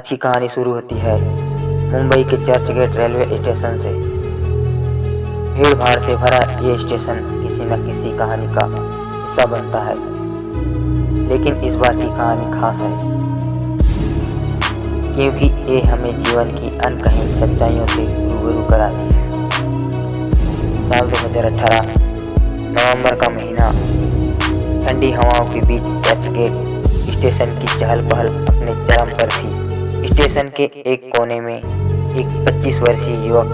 आज की कहानी शुरू होती है मुंबई के चर्चगेट रेलवे स्टेशन से। भीड़ भाड़ से भरा ये स्टेशन किसी न किसी कहानी का हिस्सा बनता है, लेकिन इस बार की कहानी खास है क्योंकि ये हमें जीवन की अनकही सच्चाइयों से रूबरू कराती है। साल 2018 नवंबर का महीना, ठंडी हवाओं के बीच चर्चगेट स्टेशन की चहल पहल अपने चरम पर थी। स्टेशन के एक कोने में एक 25 वर्षीय युवक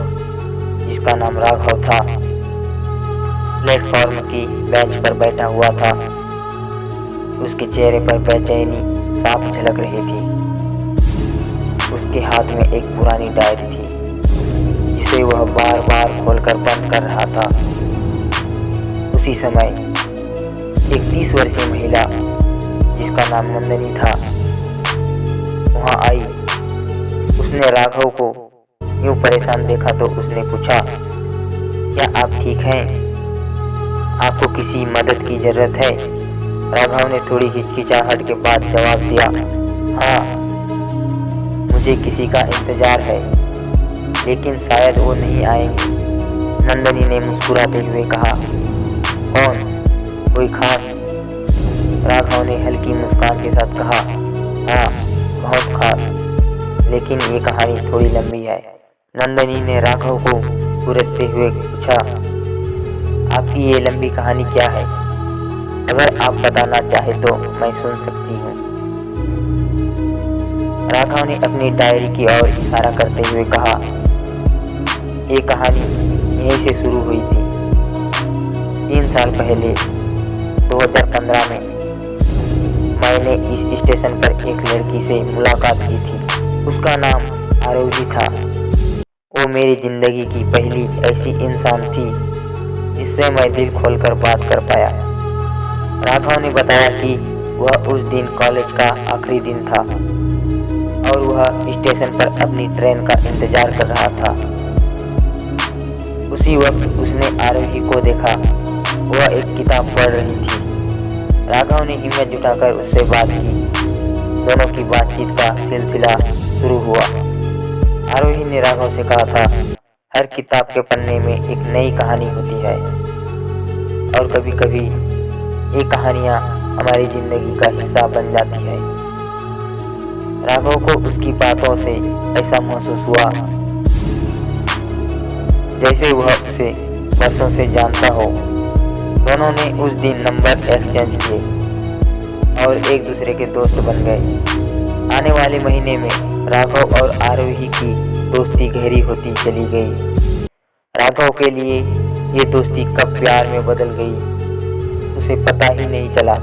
जिसका नाम राघव था, प्लेटफॉर्म की बेंच पर बैठा हुआ था। उसके चेहरे पर बेचैनी साफ झलक रही थी। उसके हाथ में एक पुरानी डायरी थी जिसे वह बार बार खोलकर बंद कर रहा था। उसी समय एक 30 वर्षीय महिला जिसका नाम नंदनी था वहां आई। उसने राघव को यूं परेशान देखा तो उसने पूछा, क्या आप ठीक हैं? आपको किसी मदद की जरूरत है? राघव ने थोड़ी हिचकिचाहट के बाद जवाब दिया, हाँ, मुझे किसी का इंतजार है, लेकिन शायद वो नहीं आएंगे। नंदनी ने मुस्कुराते हुए कहा, कौन, कोई खास? राघव ने हल्की मुस्कान के साथ कहा, हाँ, बहुत खास, लेकिन ये कहानी थोड़ी लंबी है। नंदनी ने राघव को घूरते हुए पूछा, आपकी ये लंबी कहानी क्या है? अगर आप बताना चाहे तो मैं सुन सकती हूँ। राघव ने अपनी डायरी की ओर इशारा करते हुए कहा, ये कहानी यहीं से शुरू हुई थी। 3 साल पहले 2015 में मैंने इस स्टेशन पर एक लड़की से मुलाकात की थी। उसका नाम आरोही था। वो मेरी जिंदगी की पहली ऐसी इंसान थी जिससे मैं दिल खोलकर बात कर पाया। राघव ने बताया कि वह उस दिन कॉलेज का आखिरी दिन था और वह स्टेशन पर अपनी ट्रेन का इंतजार कर रहा था। उसी वक्त उसने आरोही को देखा। वह एक किताब पढ़ रही थी। राघव ने हिम्मत जुटाकर उससे बात की। दोनों की बातचीत का सिलसिला शुरू हुआ। आरोही ने राघव से कहा था, हर किताब के पन्ने में एक नई कहानी होती है और कभी कभी ये कहानियाँ हमारी जिंदगी का हिस्सा बन जाती है। राघव को उसकी बातों से ऐसा महसूस हुआ जैसे वह उसे वर्षों से जानता हो। दोनों ने उस दिन नंबर एक्सचेंज किए और एक दूसरे के दोस्त बन गए। आने वाले महीने में राघव और आरोही की दोस्ती गहरी होती चली गई। राघव के लिए ये दोस्ती कब प्यार में बदल गई उसे पता ही नहीं चला,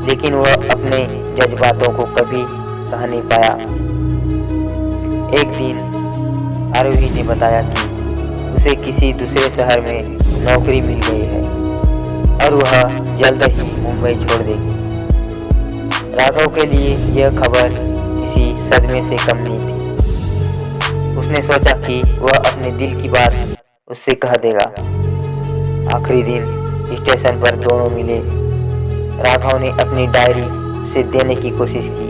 लेकिन वह अपने जज्बातों को कभी कह नहीं पाया। एक दिन आरोही ने बताया कि उसे किसी दूसरे शहर में नौकरी मिल गई है और वह जल्द ही मुंबई छोड़ देगी। राघव के लिए यह खबर किसी सदमे से कम नहीं थी। उसने सोचा कि वह अपने दिल की बात उससे कह देगा। आखिरी दिन स्टेशन पर दोनों मिले। राघव ने अपनी डायरी उसे देने की कोशिश की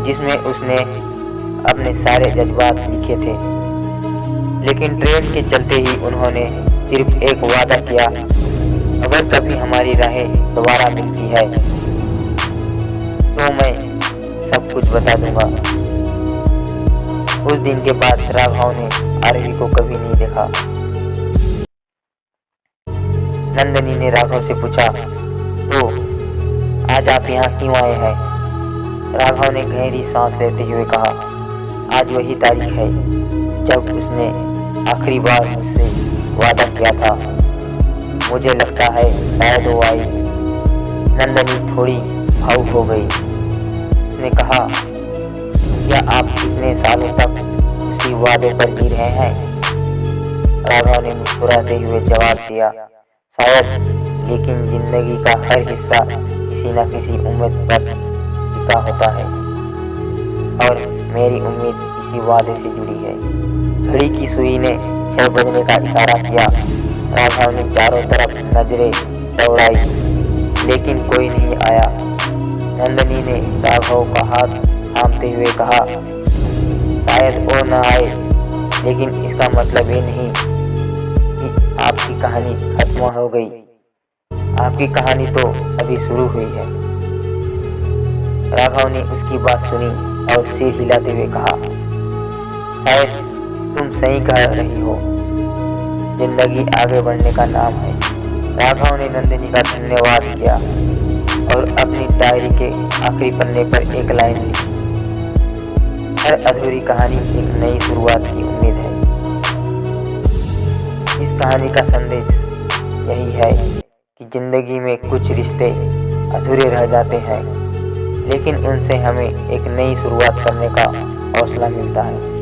जिसमें उसने अपने सारे जज्बात लिखे थे, लेकिन ट्रेन के चलते ही उन्होंने सिर्फ एक वादा किया, अगर कभी हमारी राहें दोबारा मिलती है तो मैं सब कुछ बता दूंगा। उस दिन के बाद राघव ने आरोही को कभी नहीं देखा। नंदनी ने राघव से पूछा, तो आज आप यहाँ क्यों आए हैं? राघव ने गहरी सांस लेते हुए कहा, आज वही तारीख है जब उसने आखिरी बार मुझसे वादा किया था। मुझे लगता है शायद वो आई। नंदनी थोड़ी भावुक हो गई। उसने कहा, क्या आप इतने सालों तक उसी वादे पर जी रहे हैं? राघव ने मुस्कुराते हुए जवाब दिया, शायद, लेकिन जिंदगी का हर हिस्सा किसी न किसी उम्मीद पर टिका होता है और मेरी उम्मीद इसी वादे से जुड़ी है। घड़ी की सुई ने 6 बजने का इशारा किया। राघव ने चारों तरफ नजरें दौड़ाई, लेकिन कोई नहीं आया। नंदनी ने राघव का हाथ थामते हुए कहा, शायद वो न आए, लेकिन इसका मतलब ये नहीं कि आपकी कहानी खत्म हो गई। आपकी कहानी तो अभी शुरू हुई है। राघव ने उसकी बात सुनी और सिर हिलाते हुए कहा, शायद तुम सही कह रही हो, जिंदगी आगे बढ़ने का नाम है। राघव ने नंदिनी का धन्यवाद किया और अपनी डायरी के आखिरी पन्ने पर एक लाइन लिखी, हर अधूरी कहानी एक नई शुरुआत की उम्मीद है। इस कहानी का संदेश यही है कि जिंदगी में कुछ रिश्ते अधूरे रह जाते हैं, लेकिन उनसे हमें एक नई शुरुआत करने का हौसला मिलता है।